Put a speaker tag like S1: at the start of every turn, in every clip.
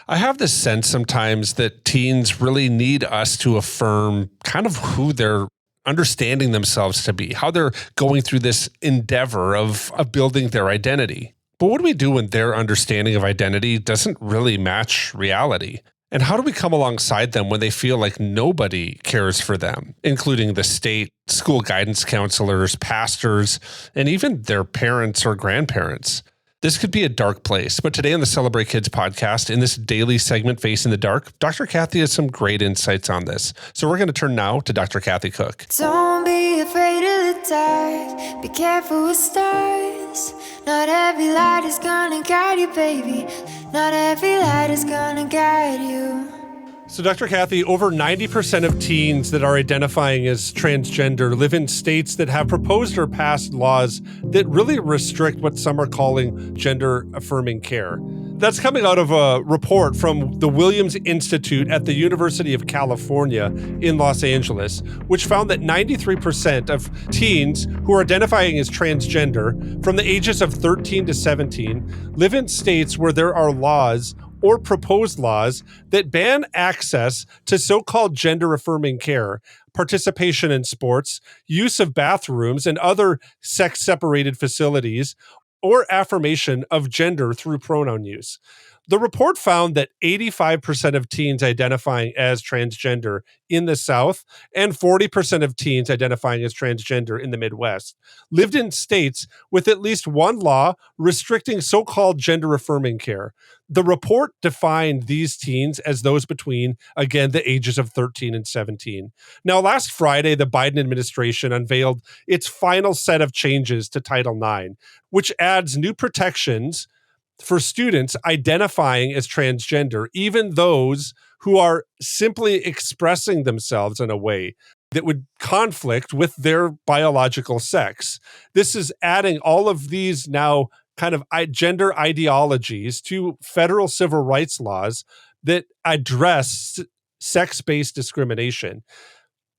S1: I have this sense sometimes that teens really need us to affirm kind of who they're understanding themselves to be, how they're going through this endeavor of building their identity. But what do we do when their understanding of identity doesn't really match reality? And how do we come alongside them when they feel like nobody cares for them, including the state, school guidance counselors, pastors, and even their parents or grandparents? This could be a dark place, but today on the Celebrate Kids podcast, in this daily segment, Face in the Dark, Dr. Kathy has some great insights on this. So we're going to turn now to Dr. Kathy Cook.
S2: Don't be afraid of the dark. Be careful with stars. Not every light is gonna guide you, baby. Not every light is gonna guide you.
S1: So, Dr. Kathy, over 90% of teens that are identifying as transgender live in states that have proposed or passed laws that really restrict what some are calling gender-affirming care. That's coming out of a report from the Williams Institute at the University of California in Los Angeles, which found that 93% of teens who are identifying as transgender from the ages of 13 to 17 live in states where there are laws or proposed laws that ban access to so-called gender-affirming care, participation in sports, use of bathrooms and other sex-separated facilities, or affirmation of gender through pronoun use. The report found that 85% of teens identifying as transgender in the South and 40% of teens identifying as transgender in the Midwest lived in states with at least one law restricting so-called gender-affirming care. The report defined these teens as those between, again, the ages of 13 and 17. Now, last Friday, the Biden administration unveiled its final set of changes to Title IX, which adds new protections for students identifying as transgender, even those who are simply expressing themselves in a way that would conflict with their biological sex. This is adding all of these now kind of gender ideologies to federal civil rights laws that address sex-based discrimination.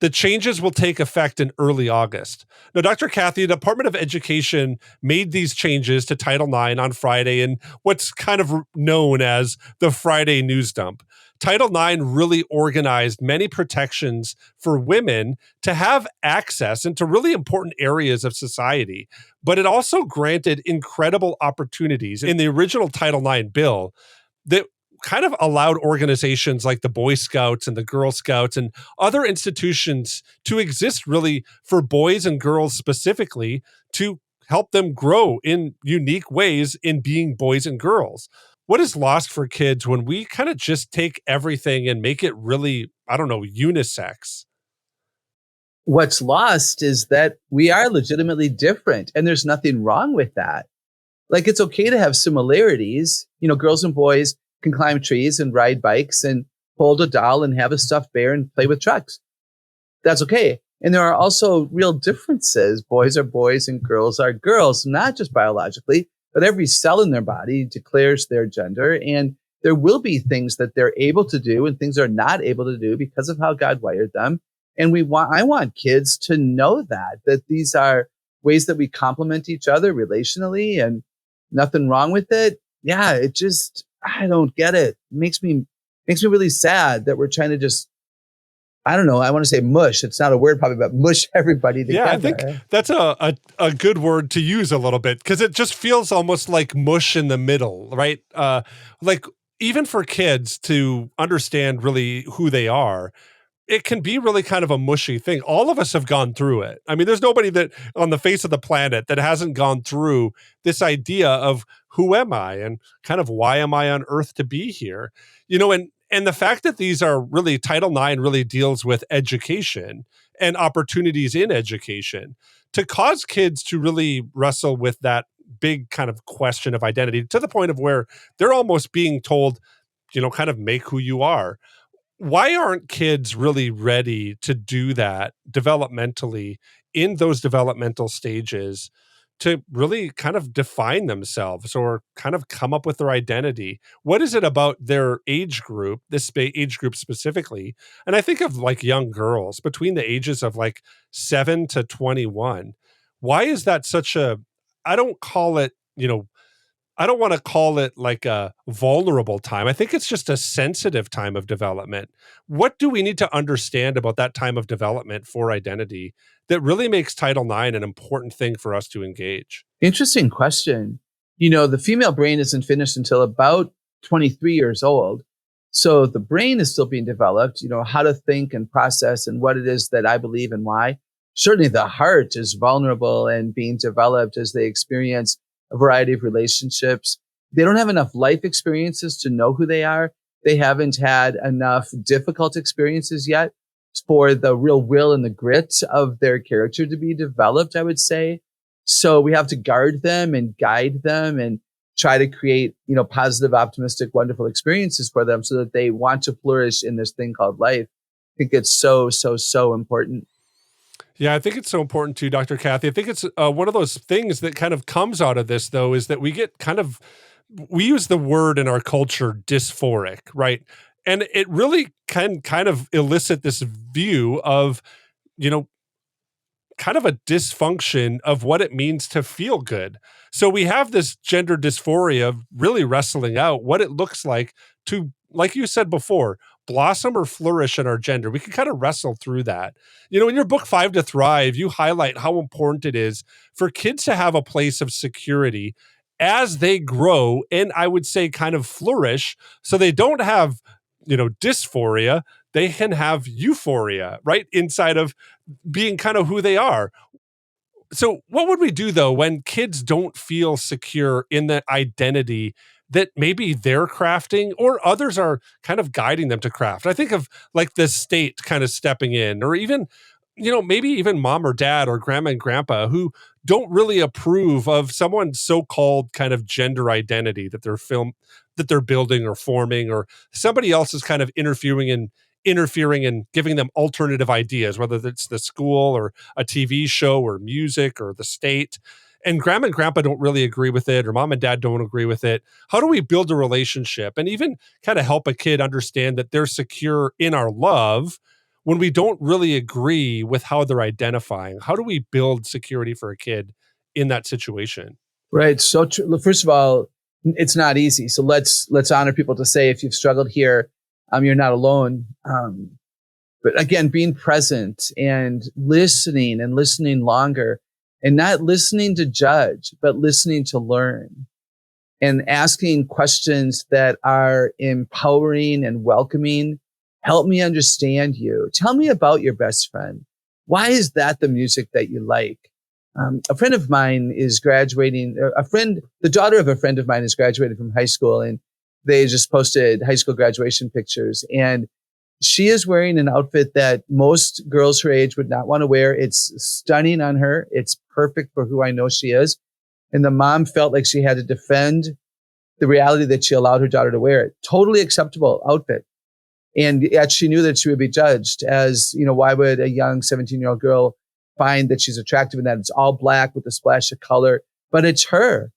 S1: The changes will take effect in early August. Now, Dr. Kathy, the Department of Education made these changes to Title IX on Friday in what's kind of known as the Friday news dump. Title IX really organized many protections for women to have access into really important areas of society, but it also granted incredible opportunities in the original Title IX bill that kind of allowed organizations like the Boy Scouts and the Girl Scouts and other institutions to exist really for boys and girls specifically to help them grow in unique ways in being boys and girls. What is lost for kids when we kind of just take everything and make it really, unisex?
S3: What's lost is that we are legitimately different, and there's nothing wrong with that. Like, it's okay to have similarities. Girls and boys can climb trees and ride bikes and hold a doll and have a stuffed bear and play with trucks. That's okay. And there are also real differences. Boys are boys and girls are girls, not just biologically, but every cell in their body declares their gender. And there will be things that they're able to do and things they're not able to do because of how God wired them. And I want kids to know that these are ways that we complement each other relationally and nothing wrong with it. Yeah, I don't get it. It makes me really sad that we're trying to just, I want to say mush. It's not a word probably, but mush everybody together.
S1: Yeah, I think that's a good word to use a little bit because it just feels almost like mush in the middle, right? Like even for kids to understand really who they are, it can be really kind of a mushy thing. All of us have gone through it. I mean, there's nobody that on the face of the planet that hasn't gone through this idea of who am I and kind of why am I on earth to be here? And the fact that these are really Title IX really deals with education and opportunities in education to cause kids to really wrestle with that big kind of question of identity to the point of where they're almost being told, kind of make who you are. Why aren't kids really ready to do that developmentally in those developmental stages to really kind of define themselves or kind of come up with their identity? What is it about their age group, this age group specifically? And I think of like young girls between the ages of like 7 to 21. Why is that I don't call it, I don't want to call it like a vulnerable time. I think it's just a sensitive time of development. What do we need to understand about that time of development for identity that really makes Title IX an important thing for us to engage?
S3: Interesting question. The female brain isn't finished until about 23 years old. So the brain is still being developed, how to think and process and what it is that I believe and why. Certainly the heart is vulnerable and being developed as they experience a variety of relationships. They don't have enough life experiences to know who they are. They haven't had enough difficult experiences yet for the real will and the grit of their character to be developed, I would say. So we have to guard them and guide them and try to create, positive, optimistic, wonderful experiences for them so that they want to flourish in this thing called life. I think it's so, so, so important.
S1: Yeah, I think it's so important too, Dr. Kathy. I think it's one of those things that kind of comes out of this, though, is that we use the word in our culture dysphoric, right? And it really can kind of elicit this view of, you know, kind of a dysfunction of what it means to feel good. So we have this gender dysphoria of really wrestling out what it looks like to, like you said before, blossom or flourish in our gender. We can kind of wrestle through that. In your book, Five to Thrive, you highlight how important it is for kids to have a place of security as they grow and I would say kind of flourish so they don't have, dysphoria. They can have euphoria, right? Inside of being kind of who they are. So what would we do though when kids don't feel secure in the identity that maybe they're crafting or others are kind of guiding them to craft? I think of like the state kind of stepping in, or even, maybe even mom or dad or grandma and grandpa who don't really approve of someone's so-called kind of gender identity that they're building or forming, or somebody else is kind of interfering and giving them alternative ideas, whether it's the school or a TV show or music or the state. And grandma and grandpa don't really agree with it, or mom and dad don't agree with it. How do we build a relationship and even kind of help a kid understand that they're secure in our love when we don't really agree with how they're identifying? How do we build security for a kid in that situation?
S3: Right. So first of all, it's not easy. So let's honor people to say, if you've struggled here, you're not alone. But again, being present and listening longer, and not listening to judge, but listening to learn and asking questions that are empowering and welcoming. Help me understand you. Tell me about your best friend. Why is that the music that you like? A friend of mine is graduating. The daughter of a friend of mine is graduating from high school, and they just posted high school graduation pictures. And she is wearing an outfit that most girls her age would not want to wear. It's stunning on her. It's perfect for who I know she is. And the mom felt like she had to defend the reality that she allowed her daughter to wear it. Totally acceptable outfit. And yet she knew that she would be judged as, why would a young 17-year-old girl find that she's attractive and that it's all black with a splash of color? But it's her.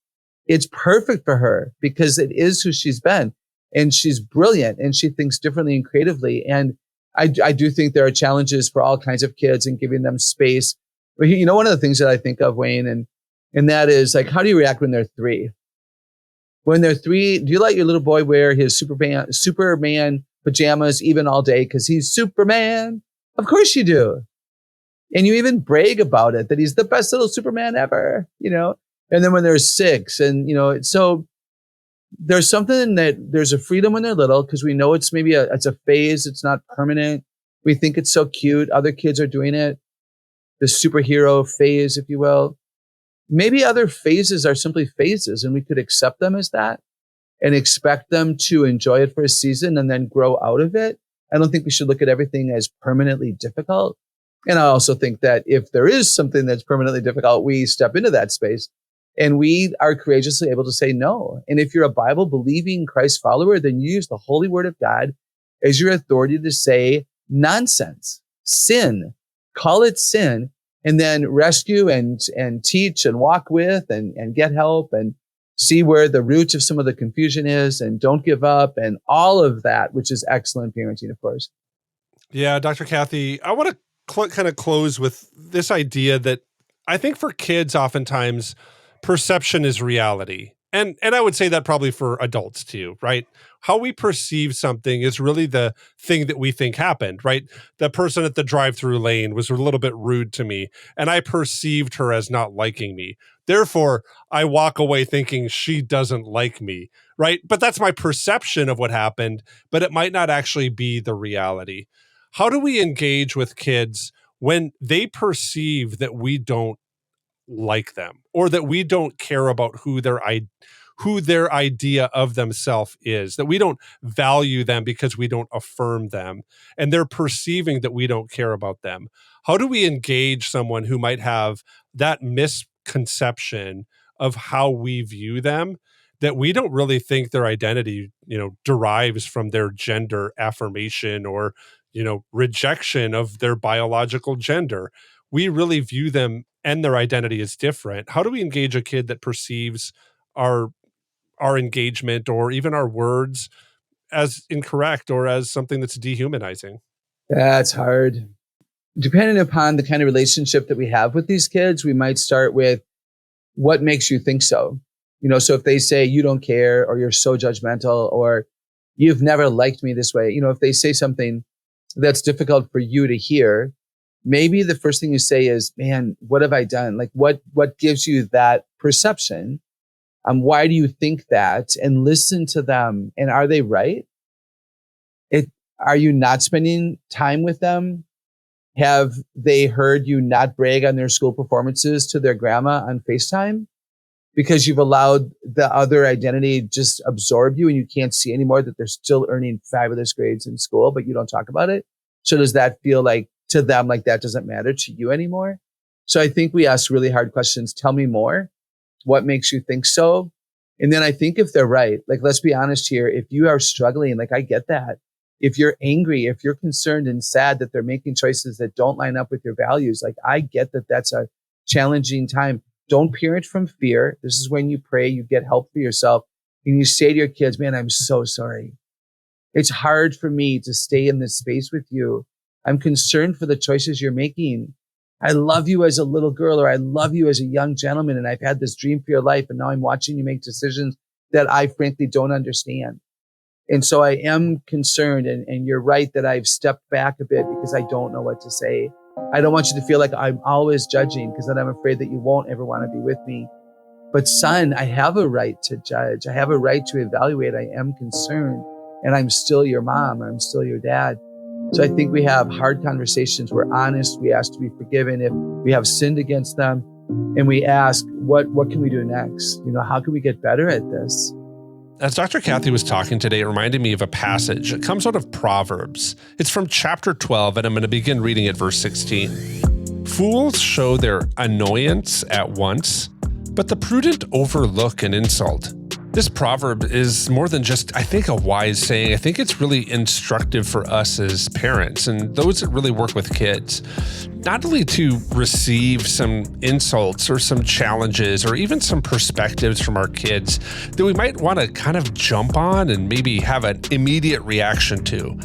S3: It's perfect for her because it is who she's been. And she's brilliant and she thinks differently and creatively. And I do think there are challenges for all kinds of kids and giving them space. But one of the things that I think of, Wayne, and that is like, how do you react when they're 3? When they're 3, do you let your little boy wear his Superman pajamas even all day because he's Superman? Of course you do. And you even brag about it, that he's the best little Superman ever, And then when they're 6 and, so there's something that there's a freedom when they're little because we know it's it's a phase. It's not permanent. We think it's so cute. Other kids are doing it. The superhero phase, if you will. Maybe other phases are simply phases and we could accept them as that and expect them to enjoy it for a season and then grow out of it. I don't think we should look at everything as permanently difficult. And I also think that if there is something that's permanently difficult, we step into that space. And we are courageously able to say no. And if you're a Bible believing Christ follower, then you use the holy word of God as your authority to say nonsense, sin, call it sin, and then rescue and teach and walk with and get help and see where the root of some of the confusion is and don't give up and all of that, which is excellent parenting, of course.
S1: Yeah, Dr. Kathy, I want to kind of close with this idea that I think for kids, oftentimes, perception is reality. And I would say that probably for adults too, right? How we perceive something is really the thing that we think happened, right? The person at the drive-through lane was a little bit rude to me, and I perceived her as not liking me. Therefore, I walk away thinking she doesn't like me, right? But that's my perception of what happened, but it might not actually be the reality. How do we engage with kids when they perceive that we don't like them, or that we don't care about who their idea of themselves is, that we don't value them because we don't affirm them, and they're perceiving that we don't care about them? How do we engage someone who might have that misconception of how we view them, that we don't really think their identity, derives from their gender affirmation or, rejection of their biological gender? We really view them and their identity is different. How do we engage a kid that perceives our engagement or even our words as incorrect or as something that's dehumanizing?
S3: That's hard. Depending upon the kind of relationship that we have with these kids, we might start with, what makes you think so? So if they say you don't care, or you're so judgmental, or you've never liked me this way, if they say something that's difficult for you to hear, maybe the first thing you say is, man, what have I done? Like what gives you that perception? Why do you think that? And listen to them. And are they right? Are you not spending time with them? Have they heard you not brag on their school performances to their grandma on FaceTime? Because you've allowed the other identity just absorb you, and you can't see anymore that they're still earning fabulous grades in school, but you don't talk about it. So does that feel like to them, like that doesn't matter to you anymore? So I think we ask really hard questions. Tell me more. What makes you think so? And then I think if they're right, like, let's be honest here. If you are struggling, like, I get that. If you're angry, if you're concerned and sad that they're making choices that don't line up with your values, like, I get that that's a challenging time. Don't parent from fear. This is when you pray, you get help for yourself, and you say to your kids, man, I'm so sorry. It's hard for me to stay in this space with you. I'm concerned for the choices you're making. I love you as a little girl, or I love you as a young gentleman, and I've had this dream for your life, and now I'm watching you make decisions that I frankly don't understand. And so I am concerned, and you're right that I've stepped back a bit because I don't know what to say. I don't want you to feel like I'm always judging, because then I'm afraid that you won't ever want to be with me. But son, I have a right to judge. I have a right to evaluate. I am concerned, and I'm still your mom. I'm still your dad. So I think we have hard conversations. We're honest. We ask to be forgiven if we have sinned against them. And we ask, what can we do next? How can we get better at this?
S1: As Dr. Kathy was talking today, it reminded me of a passage. It comes out of Proverbs. It's from chapter 12, and I'm going to begin reading at verse 16. Fools show their annoyance at once, but the prudent overlook an insult. This proverb is more than just, I think, a wise saying. I think it's really instructive for us as parents and those that really work with kids. Not only to receive some insults or some challenges or even some perspectives from our kids that we might want to kind of jump on and maybe have an immediate reaction to,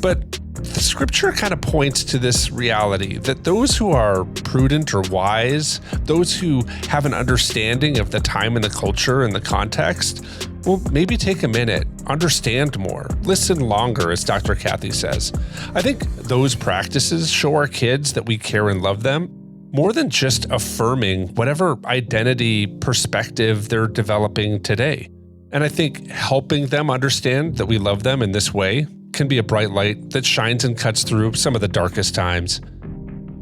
S1: but the scripture kind of points to this reality that those who are prudent or wise, those who have an understanding of the time and the culture and the context, will maybe take a minute, understand more, listen longer, as Dr. Kathy says. I think those practices show our kids that we care and love them more than just affirming whatever identity perspective they're developing today. And I think helping them understand that we love them in this way can be a bright light that shines and cuts through some of the darkest times.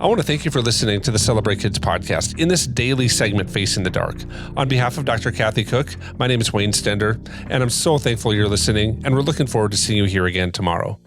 S1: I want to thank you for listening to the Celebrate Kids podcast in this daily segment, Facing the Dark. On behalf of Dr. Kathy Cook, my name is Wayne Stender, and I'm so thankful you're listening, and we're looking forward to seeing you here again tomorrow.